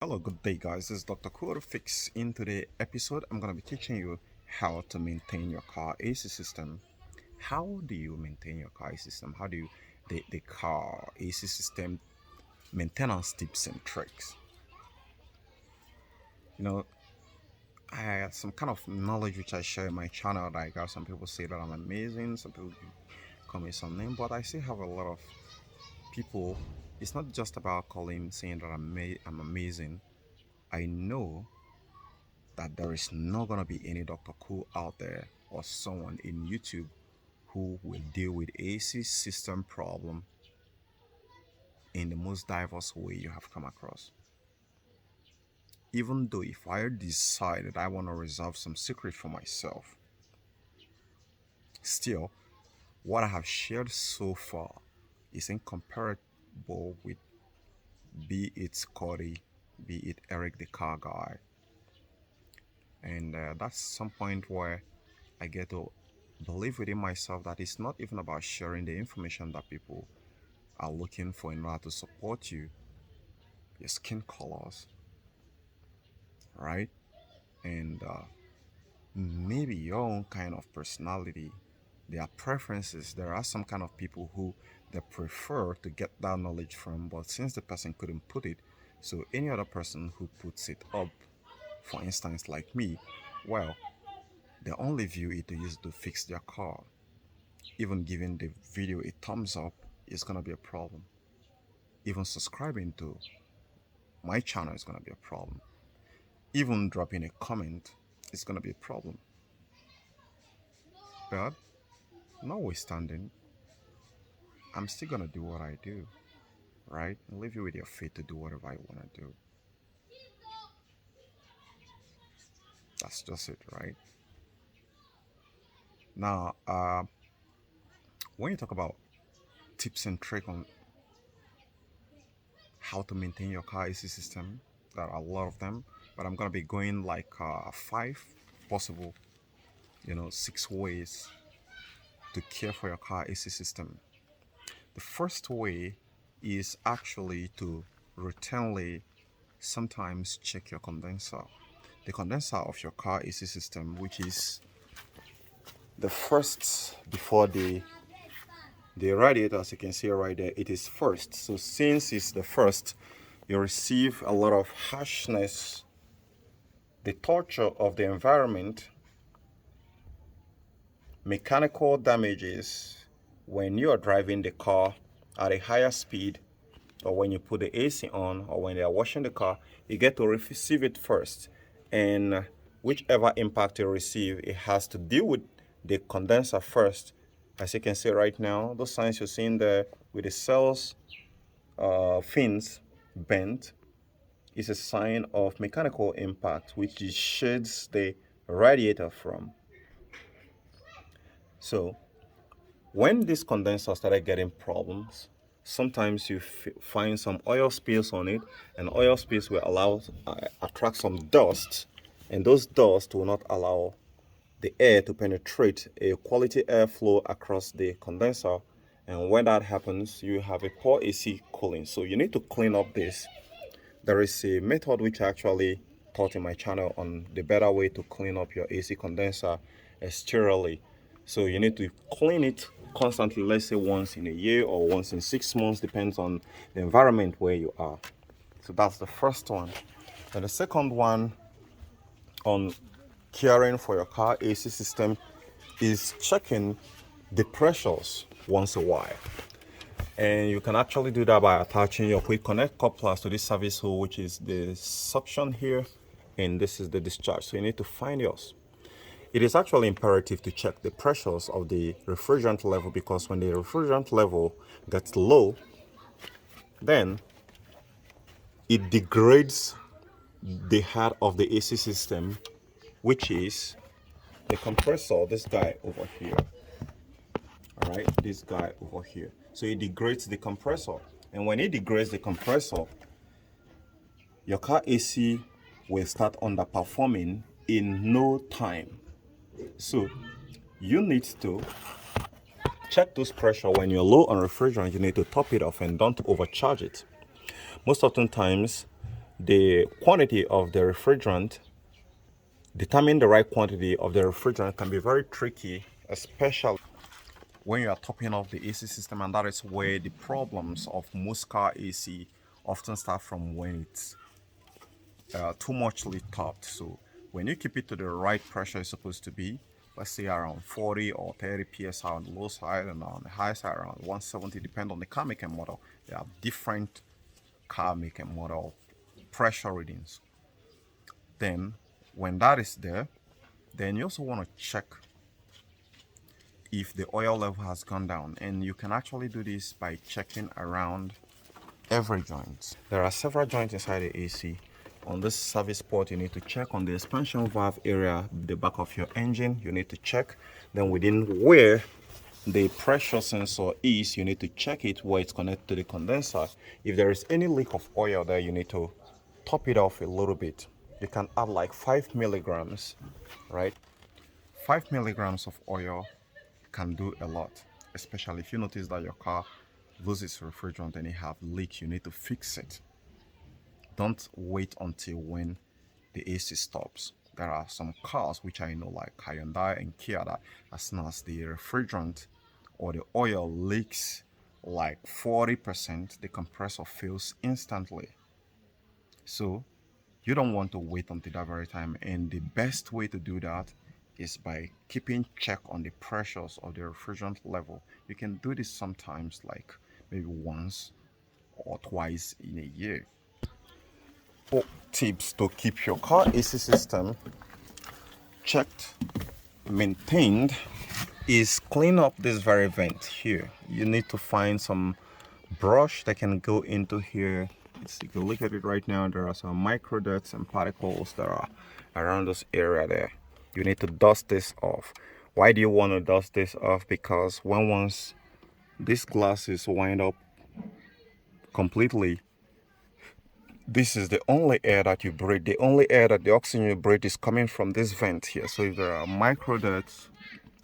Hello, good day, guys. This is Dr. Cool Fix. In today's episode, I'm going to be teaching you how to maintain your car AC system. How do you maintain your car AC system? How do you the car AC system maintenance tips and tricks? You know, I have some kind of knowledge which I share in my channel. Like some people say that I'm amazing, some people call me some name, but I still have a lot of people. It's not just about calling saying that I'm amazing. I know that there is not going to be any Dr. Cool out there or someone in YouTube who will deal with AC system problem in the most diverse way you have come across. Even though if I decide that I want to reserve some secret for myself, still, what I have shared so far is incomparable with be it Scotty, be it Eric the car guy. And that's some point where I get to believe within myself that it's not even about sharing the information that people are looking for in order to support you, your skin colors, right? And maybe your own kind of personality, their preferences. There are some kind of people who they prefer to get that knowledge from, but since the person couldn't put it, so any other person who puts it up, for instance, like me, well, they only view it to use to fix their car. Even giving the video a thumbs up is gonna be a problem. Even subscribing to my channel is gonna be a problem. Even dropping a comment is gonna be a problem. But notwithstanding, I'm still gonna do what I do, right? And leave you with your fate to do whatever I wanna do. That's just it, right? Now, when you talk about tips and tricks on how to maintain your car AC system, there are a lot of them, but I'm gonna be going like five possible, 6 ways to care for your car AC system. The first way is actually to routinely sometimes check your condenser. The condenser of your car AC system, which is the first before the radiator, as you can see right there, it is first. So since it's the first, you receive a lot of harshness, the torture of the environment, mechanical damages when you are driving the car at a higher speed, or when you put the AC on, or when they are washing the car, you get to receive it first. And whichever impact you receive, it has to deal with the condenser first. As you can see right now, those signs you're seeing there with the cells fins bent is a sign of mechanical impact, which it shades the radiator from. So when this condenser started getting problems, sometimes you find some oil spills on it, and oil spills will allow attract some dust, and those dust will not allow the air to penetrate a quality airflow across the condenser. And when that happens, you have a poor AC cooling. So you need to clean up this. There is a method which I actually taught in my channel on the better way to clean up your AC condenser exteriorly. So you need to clean it constantly, let's say once in a year or once in 6 months, depends on the environment where you are. So that's the first one. And the second one on caring for your car AC system is checking the pressures once a while. And you can actually do that by attaching your quick connect couplers to this service hole, which is the suction here, and this is the discharge. So you need to find yours. It is actually imperative to check the pressures of the refrigerant level, because when the refrigerant level gets low, then it degrades the heart of the AC system, which is the compressor, this guy over here. All right, this guy over here. So it degrades the compressor, and when it degrades the compressor, your car AC will start underperforming in no time. So you need to check this pressure. When you're low on refrigerant, you need to top it off and don't overcharge it. Most often times, the quantity of the refrigerant, determining the right quantity of the refrigerant can be very tricky, especially when you are topping off the AC system, and that is where the problems of most car AC often start from, when it's too muchly topped. So when you keep it to the right pressure it's supposed to be, let's say around 40 or 30 psi on the low side, and on the high side around 170, depend on the car make and model. There are different car make and model pressure readings. Then when that is there, then you also want to check if the oil level has gone down, and you can actually do this by checking around every joint. There are several joints inside the AC. On this service port, you need to check on the expansion valve area, the back of your engine, you need to check. Then within where the pressure sensor is, you need to check it where it's connected to the condenser. If there is any leak of oil there, you need to top it off a little bit. You can add like 5 milligrams, right? 5 milligrams of oil can do a lot, especially if you notice that your car loses refrigerant and it have leaks. You need to fix it. Don't wait until when the AC stops. There are some cars which I know, like Hyundai and Kia, that as soon as the refrigerant or the oil leaks like 40%, the compressor fails instantly. So you don't want to wait until that very time, and the best way to do that is by keeping check on the pressures of the refrigerant level. You can do this sometimes, like maybe once or twice in a year. Tips to keep your car AC system checked, maintained, is clean up this very vent here. You need to find some brush that can go into here. If you look at it right now, there are some micro dirt and particles that are around this area there. You need to dust this off. Why do you want to dust this off? Because once this glass is wind up completely, this is the only air that you breathe. The only air that the oxygen you breathe is coming from this vent here. So if there are micro dirt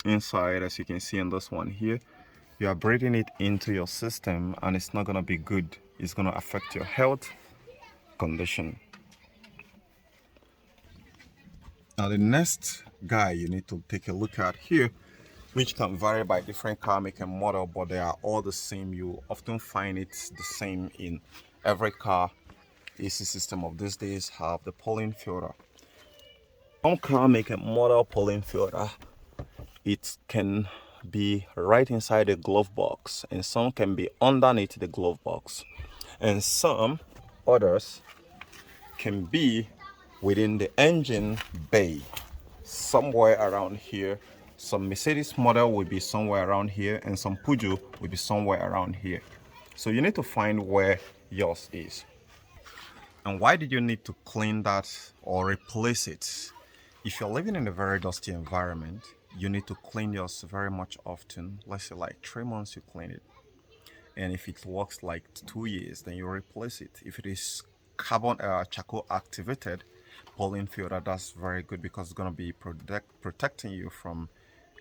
inside, as you can see in this one here, you are breathing it into your system, and it's not going to be good. It's going to affect your health condition. Now the next guy you need to take a look at here, which can vary by different car make and model, but they are all the same. You often find it the same in every car AC system of these days, have the pollen filter. Some car make and model pollen filter, it can be right inside the glove box, and some can be underneath the glove box, and some others can be within the engine bay, somewhere around here. Some Mercedes model will be somewhere around here, and some Peugeot will be somewhere around here. So you need to find where yours is. And why did you need to clean that or replace it? If you're living in a very dusty environment, you need to clean yours very much often. Let's say like 3 months you clean it. And if it works like 2 years, then you replace it. If it is carbon charcoal activated pollen filter, that's very good, because it's going to be protecting you from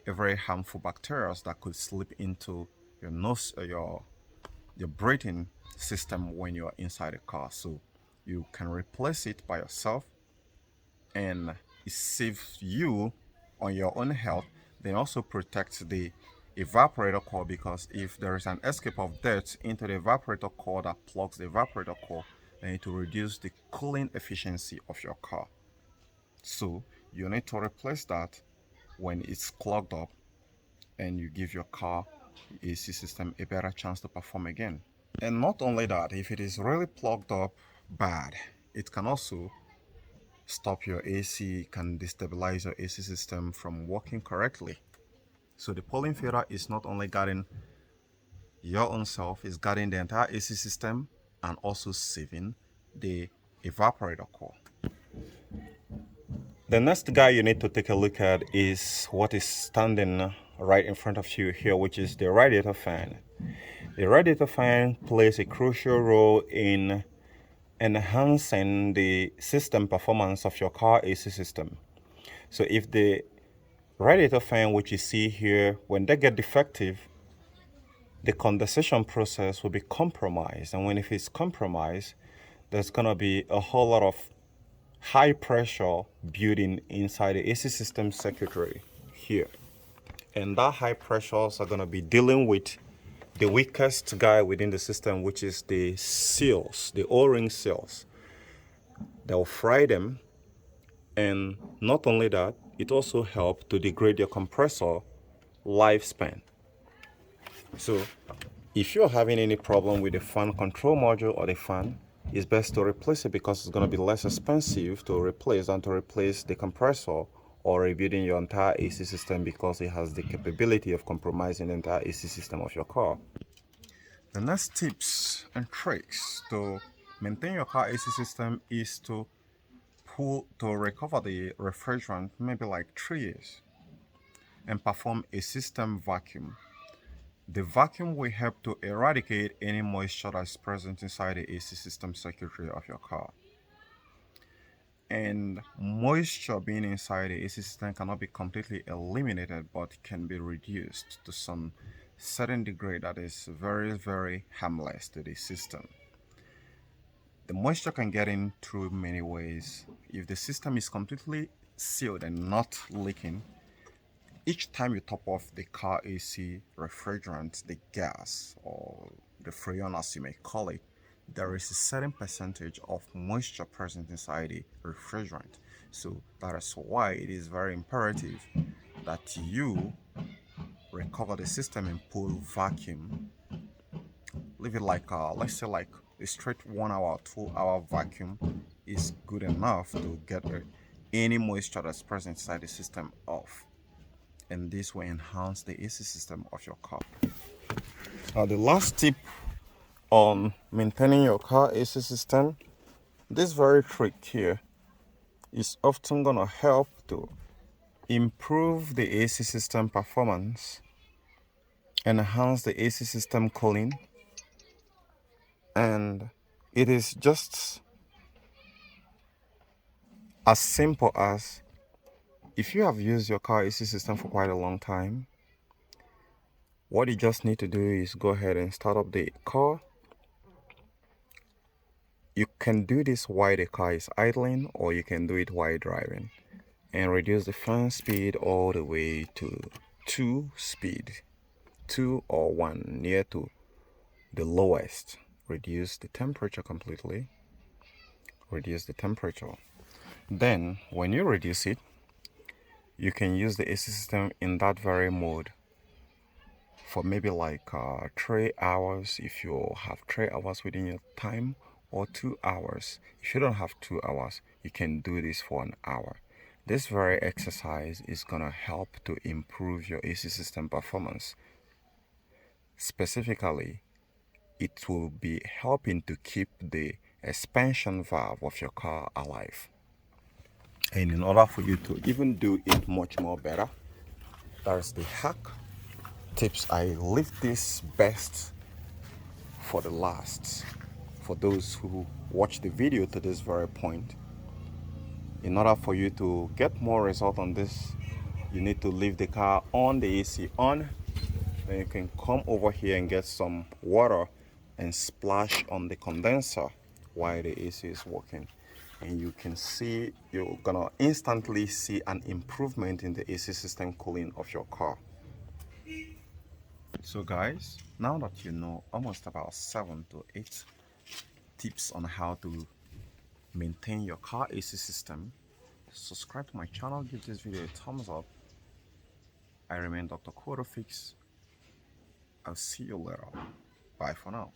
a very harmful bacteria that could slip into your nose, your breathing system when you're inside a car. So you can replace it by yourself, and it saves you on your own health. Then also protects the evaporator core, because if there is an escape of dirt into the evaporator core that plugs the evaporator core, then it will reduce the cooling efficiency of your car. So you need to replace that when it's clogged up, and you give your car AC system a better chance to perform again. And not only that, if it is really plugged up bad, it can also stop your AC, can destabilize your AC system from working correctly. So the pollen filter is not only guarding your own self, it's guarding the entire AC system, and also saving the evaporator core. The next guy you need to take a look at is what is standing right in front of you here, which is the radiator fan. The radiator fan plays a crucial role in enhancing the system performance of your car AC system. So if the radiator fan, which you see here, when they get defective, the condensation process will be compromised. And when if it's compromised, there's gonna be a whole lot of high pressure building inside the AC system circuitry here. And that high pressures are gonna be dealing with the weakest guy within the system, which is the seals, the O-ring seals. They'll fry them, and not only that, it also helps to degrade your compressor lifespan. So if you're having any problem with the fan control module or the fan, it's best to replace it because it's going to be less expensive to replace than to replace the compressor or rebuilding your entire AC system because it has the capability of compromising the entire AC system of your car. The next tips and tricks to maintain your car AC system is to recover the refrigerant maybe like 3 years and perform a system vacuum. The vacuum will help to eradicate any moisture that's present inside the AC system circuitry of your car. And moisture being inside the AC system cannot be completely eliminated, but can be reduced to some certain degree that is very, very harmless to the system. The moisture can get in through many ways. If the system is completely sealed and not leaking, each time you top off the car AC refrigerant, the gas or the freon as you may call it, there is a certain percentage of moisture present inside the refrigerant. So that is why it is very imperative that you recover the system and pull vacuum. Leave it like let's say like a straight 1 hour, 2 hour vacuum is good enough to get any moisture that's present inside the system off. And this will enhance the AC system of your car. Now the last tip on maintaining your car AC system, this very trick here is often gonna help to improve the AC system performance, enhance the AC system cooling, and it is just as simple as if you have used your car AC system for quite a long time, what you just need to do is go ahead and start up the car. You can do this while the car is idling, or you can do it while driving, and reduce the fan speed all the way to 2 speed, 2 or 1, near to the lowest. Reduce the temperature completely. Reduce the temperature. Then when you reduce it, you can use the AC system in that very mode for maybe like 3 hours if you have 3 hours within your time, or 2 hours. If you don't have 2 hours, you can do this for an hour. This very exercise is gonna help to improve your AC system performance. Specifically, it will be helping to keep the expansion valve of your car alive. And in order for you to even do it much more better, there's the hack tips. I leave this best for the last, for those who watch the video to this very point. In order for you to get more result on this, you need to leave the car on, the AC on. Then you can come over here and get some water and splash on the condenser while the AC is working, and you can see, you're gonna instantly see an improvement in the AC system cooling of your car. So guys, now that you know almost about 7 to 8 tips on how to maintain your car AC system, subscribe to my channel, give this video a thumbs up. I remain Dr. Fix. I'll see you later. Bye for now.